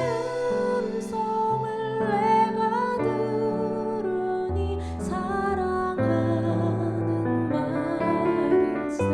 음성을 내가 들으니 사랑하는 말일세.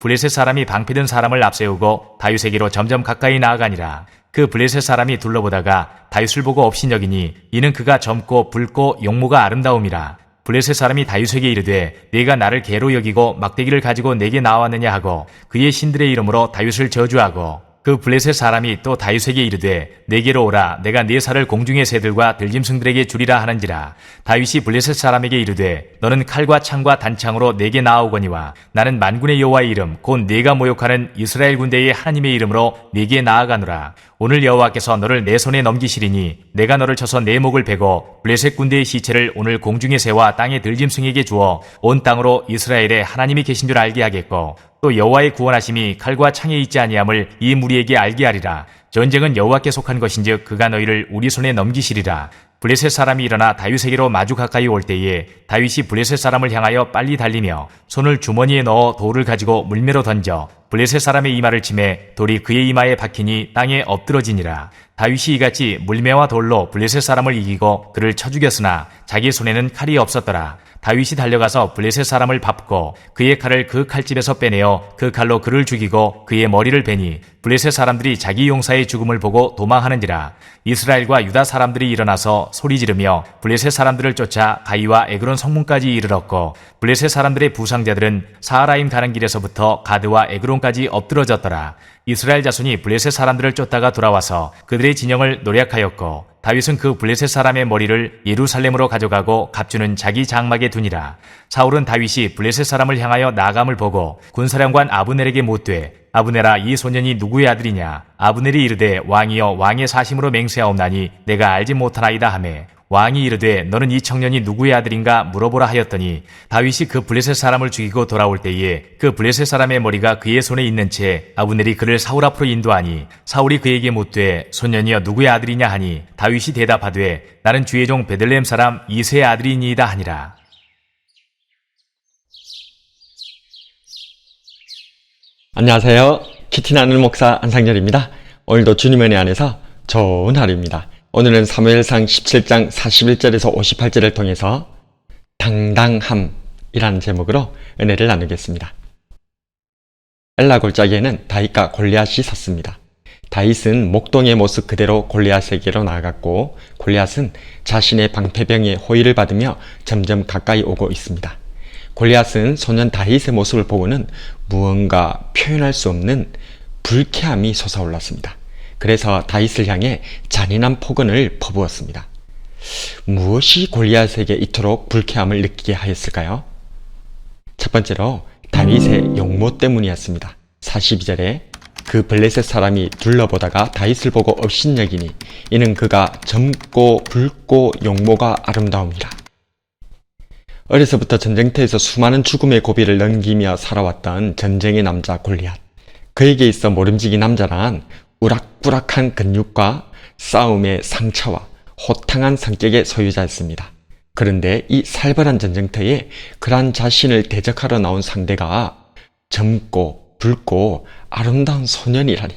블레셋 사람이 방패든 사람을 앞세우고 다윗에게로 점점 가까이 나아가니라. 그 블레셋 사람이 둘러보다가 다윗을 보고 업신여기니 이는 그가 젊고 붉고 용모가 아름다움이라. 블레셋 사람이 다윗에게 이르되 네가 나를 개로 여기고 막대기를 가지고 내게 나왔느냐 하고 그의 신들의 이름으로 다윗을 저주하고 그 블레셋 사람이 또 다윗에게 이르되 내게로 오라 내가 네 살을 공중의 새들과 들짐승들에게 주리라 하는지라. 다윗이 블레셋 사람에게 이르되 너는 칼과 창과 단창으로 내게 나아오거니와 나는 만군의 여호와의 이름 곧 네가 모욕하는 이스라엘 군대의 하나님의 이름으로 네게 나아가노라. 오늘 여호와께서 너를 내 손에 넘기시리니 내가 너를 쳐서 내 목을 베고 블레셋 군대의 시체를 오늘 공중의 새와 땅의 들짐승에게 주어 온 땅으로 이스라엘의 하나님이 계신 줄 알게 하겠고 또 여호와의 구원하심이 칼과 창에 있지 아니함을 이 무리에게 알게 하리라. 전쟁은 여호와께 속한 것인즉 그가 너희를 우리 손에 넘기시리라. 블레셋 사람이 일어나 다윗에게로 마주 가까이 올 때에 다윗이 블레셋 사람을 향하여 빨리 달리며 손을 주머니에 넣어 돌을 가지고 물매로 던져 블레셋 사람의 이마를 치매 돌이 그의 이마에 박히니 땅에 엎드러지니라. 다윗이 이같이 물매와 돌로 블레셋 사람을 이기고 그를 쳐 죽였으나 자기 손에는 칼이 없었더라. 다윗이 달려가서 블레셋 사람을 밟고 그의 칼을 그 칼집에서 빼내어 그 칼로 그를 죽이고 그의 머리를 베니 블레셋 사람들이 자기 용사의 죽음을 보고 도망하는지라. 이스라엘과 유다 사람들이 일어나서 소리 지르며 블레셋 사람들을 쫓아 가이와 에그론 성문까지 이르렀고 블레셋 사람들의 부상자들은 사하라임 가는 길에서부터 가드와 에그론까지 엎드러졌더라. 이스라엘 자손이 블레셋 사람들을 쫓다가 돌아와서 그들의 진영을 노략하였고 다윗은 그 블레셋 사람의 머리를 예루살렘으로 가져가고 갑주는 자기 장막에 두니라. 사울은 다윗이 블레셋 사람을 향하여 나아감을 보고 군사령관 아브넬에게 묻되 아브넬아 이 소년이 누구의 아들이냐. 아브넬이 이르되 왕이여 왕의 사심으로 맹세하옵나니 내가 알지 못하나이다 하매 왕이 이르되 너는 이 청년이 누구의 아들인가 물어보라 하였더니 다윗이 그 블레셋 사람을 죽이고 돌아올 때에 그 블레셋 사람의 머리가 그의 손에 있는 채 아브넬이 그를 사울 앞으로 인도하니 사울이 그에게 묻되 소년이여 누구의 아들이냐 하니 다윗이 대답하되 나는 주의 종 베들레헴 사람 이새의 아들이니이다 하니라. 안녕하세요. 키티나는 목사 안상렬입니다. 오늘도 주님의 은혜 안에서 좋은 하루입니다. 오늘은 사무엘상 17장 41절에서 58절을 통해서 당당함이라는 제목으로 은혜를 나누겠습니다. 엘라 골짜기에는 다윗과 골리앗이 섰습니다. 다윗은 목동의 모습 그대로 골리앗에게로 나아갔고 골리앗은 자신의 방패병의 호위를 받으며 점점 가까이 오고 있습니다. 골리앗은 소년 다윗의 모습을 보고는 무언가 표현할 수 없는 불쾌함이 솟아올랐습니다. 그래서 다윗을 향해 잔인한 폭언을 퍼부었습니다. 무엇이 골리앗에게 이토록 불쾌함을 느끼게 하였을까요? 첫 번째로 다윗의 용모 때문이었습니다. 42절에 그 블레셋 사람이 둘러보다가 다윗을 보고 업신여기니 이는 그가 젊고 붉고 용모가 아름다움이라. 어려서부터 전쟁터에서 수많은 죽음의 고비를 넘기며 살아왔던 전쟁의 남자 골리앗. 그에게 있어 모름지기 남자란 우락부락한 근육과 싸움의 상처와 호탕한 성격의 소유자였습니다. 그런데 이 살벌한 전쟁터에 그러한 자신을 대적하러 나온 상대가 젊고 붉고 아름다운 소년이라니.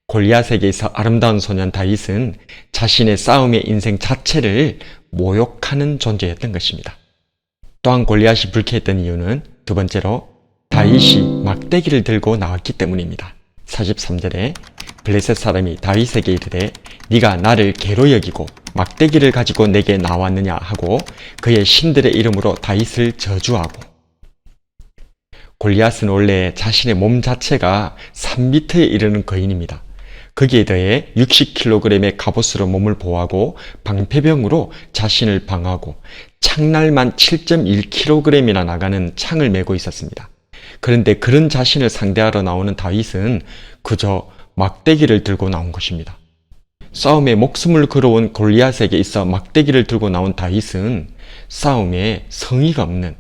골리앗에게 있어 아름다운 소년 다윗은 자신의 싸움의 인생 자체를 모욕하는 존재였던 것입니다. 또한 골리앗이 불쾌했던 이유는 두 번째로 다윗이 막대기를 들고 나왔기 때문입니다. 43절에 블레셋 사람이 다윗에게 이르되 네가 나를 개로 여기고 막대기를 가지고 내게 나왔느냐 하고 그의 신들의 이름으로 다윗을 저주하고. 골리앗은 원래 자신의 몸 자체가 3m에 이르는 거인입니다. 거기에 더해 60kg의 갑옷으로 몸을 보호하고 방패병으로 자신을 방어하고 창날만 7.1kg이나 나가는 창을 메고 있었습니다. 그런데 그런 자신을 상대하러 나오는 다윗은 그저 막대기를 들고 나온 것입니다. 싸움에 목숨을 걸어온 골리앗에게 있어 막대기를 들고 나온 다윗은 싸움에 성의가 없는,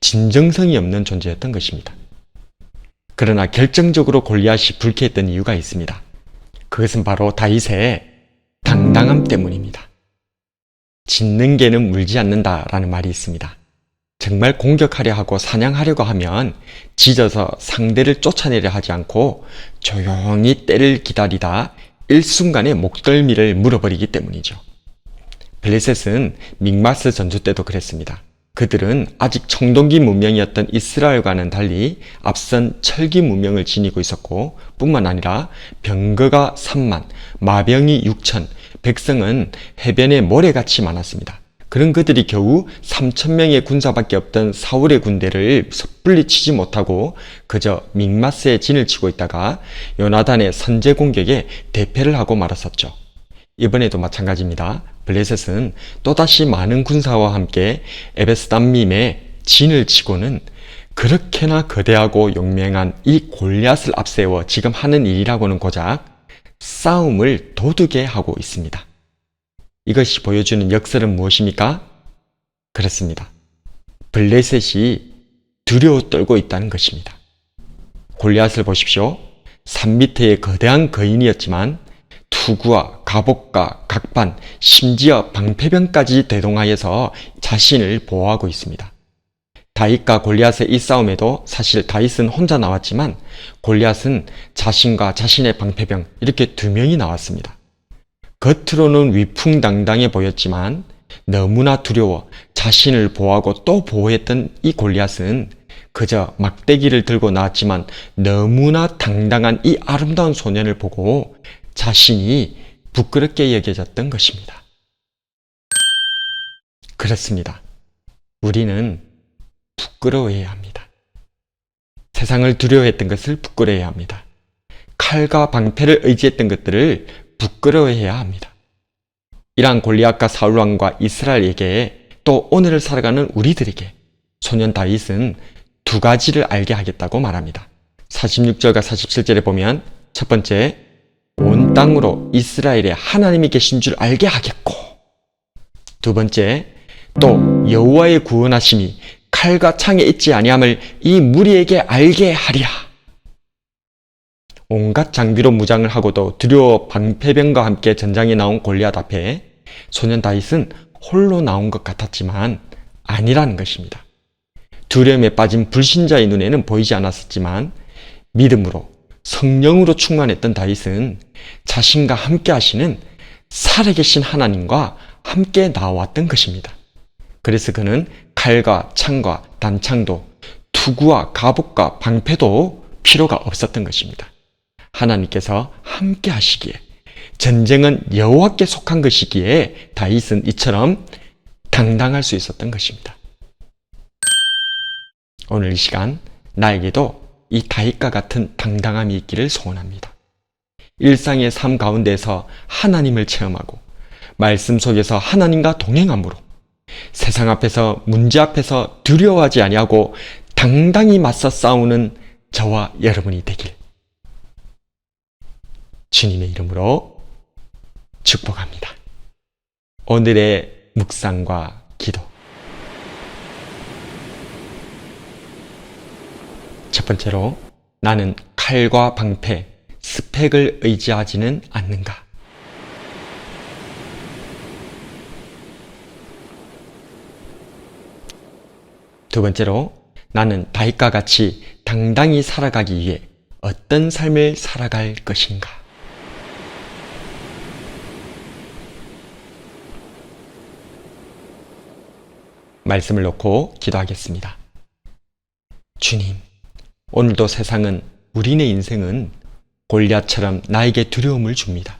진정성이 없는 존재였던 것입니다. 그러나 결정적으로 골리앗이 불쾌했던 이유가 있습니다. 그것은 바로 다윗의 당당함 때문입니다. 짖는 개는 물지 않는다라는 말이 있습니다. 정말 공격하려 하고 사냥하려고 하면 짖어서 상대를 쫓아내려 하지 않고 조용히 때를 기다리다 일순간에 목덜미를 물어버리기 때문이죠. 블레셋은 믹마스 전투 때도 그랬습니다. 그들은 아직 청동기 문명이었던 이스라엘과는 달리 앞선 철기 문명을 지니고 있었고 뿐만 아니라 병거가 3만, 마병이 6천, 백성은 해변에 모래같이 많았습니다. 그런 그들이 겨우 3,000명의 군사밖에 없던 사울의 군대를 섣불리 치지 못하고 그저 믹마스에 진을 치고 있다가 요나단의 선제 공격에 대패를 하고 말았었죠. 이번에도 마찬가지입니다. 블레셋은 또다시 많은 군사와 함께 에베스담밈에 진을 치고는 그렇게나 거대하고 용맹한 이 골리앗을 앞세워 지금 하는 일이라고는 고작 싸움을 도두게 하고 있습니다. 이것이 보여주는 역설은 무엇입니까? 그렇습니다. 블레셋이 두려워 떨고 있다는 것입니다. 골리앗을 보십시오. 산 밑에의 거대한 거인이었지만 투구와 갑옷과 각반, 심지어 방패병까지 대동하여서 자신을 보호하고 있습니다. 다윗과 골리앗의 이 싸움에도 사실 다윗은 혼자 나왔지만 골리앗은 자신과 자신의 방패병 이렇게 2명이 나왔습니다. 겉으로는 위풍당당해 보였지만 너무나 두려워 자신을 보호하고 또 보호했던 이 골리앗은 그저 막대기를 들고 나왔지만 너무나 당당한 이 아름다운 소년을 보고 자신이 부끄럽게 여겨졌던 것입니다. 그렇습니다. 우리는 부끄러워해야 합니다. 세상을 두려워했던 것을 부끄러워해야 합니다. 칼과 방패를 의지했던 것들을 부끄러워해야 합니다. 이러한 골리앗과 사울왕과 이스라엘에게 또 오늘을 살아가는 우리들에게 소년 다윗은 2가지를 알게 하겠다고 말합니다. 46절과 47절에 보면 첫 번째, 온 땅으로 이스라엘에 하나님이 계신 줄 알게 하겠고, 두 번째, 또 여호와의 구원하심이 칼과 창에 있지 아니함을 이 무리에게 알게 하리라. 온갖 장비로 무장을 하고도 두려워 방패병과 함께 전장에 나온 골리앗 앞에 소년 다윗은 홀로 나온 것 같았지만 아니라는 것입니다. 두려움에 빠진 불신자의 눈에는 보이지 않았었지만 믿음으로 성령으로 충만했던 다윗은 자신과 함께 하시는 살아계신 하나님과 함께 나왔던 것입니다. 그래서 그는 칼과 창과 단창도 투구와 갑옷과 방패도 필요가 없었던 것입니다. 하나님께서 함께 하시기에 전쟁은 여호와께 속한 것이기에 다윗은 이처럼 당당할 수 있었던 것입니다. 오늘 이 시간 나에게도 이 다윗과 같은 당당함이 있기를 소원합니다. 일상의 삶 가운데서 하나님을 체험하고 말씀 속에서 하나님과 동행함으로 세상 앞에서 문제 앞에서 두려워하지 아니하고 당당히 맞서 싸우는 저와 여러분이 되길 주님의 이름으로 축복합니다. 오늘의 묵상과 기도. 첫 번째로, 나는 칼과 방패, 스펙을 의지하지는 않는가? 두 번째로, 나는 다윗과 같이 당당히 살아가기 위해 어떤 삶을 살아갈 것인가? 말씀을 놓고 기도하겠습니다. 주님, 오늘도 세상은, 우리네 인생은 골리앗처럼 나에게 두려움을 줍니다.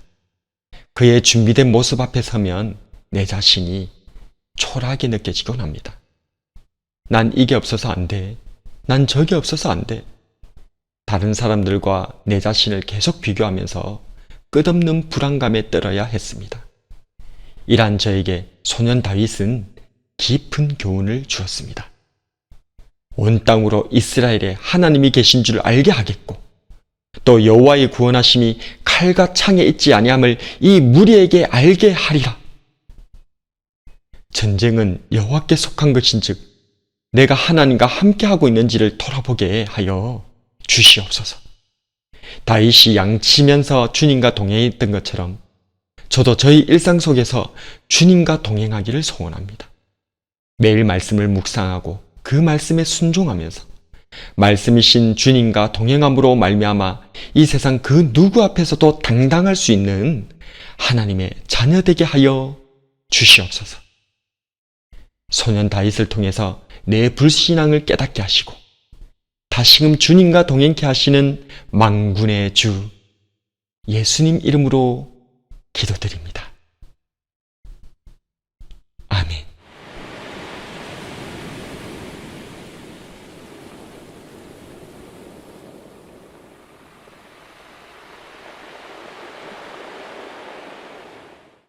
그의 준비된 모습 앞에 서면 내 자신이 초라하게 느껴지곤 합니다. 난 이게 없어서 안 돼. 난 저게 없어서 안 돼. 다른 사람들과 내 자신을 계속 비교하면서 끝없는 불안감에 떨어야 했습니다. 이러한 저에게 소년 다윗은 깊은 교훈을 주었습니다. 온 땅으로 이스라엘에 하나님이 계신 줄 알게 하겠고, 또 여호와의 구원하심이 칼과 창에 있지 아니함을 이 무리에게 알게 하리라. 전쟁은 여호와께 속한 것인즉 내가 하나님과 함께하고 있는지를 돌아보게 하여 주시옵소서. 다윗이 양치면서 주님과 동행했던 것처럼 저도 저희 일상 속에서 주님과 동행하기를 소원합니다. 매일 말씀을 묵상하고 그 말씀에 순종하면서 말씀이신 주님과 동행함으로 말미암아 이 세상 그 누구 앞에서도 당당할 수 있는 하나님의 자녀 되게 하여 주시옵소서. 소년 다윗을 통해서 내 불신앙을 깨닫게 하시고 다시금 주님과 동행케 하시는 만군의 주 예수님 이름으로 기도드립니다.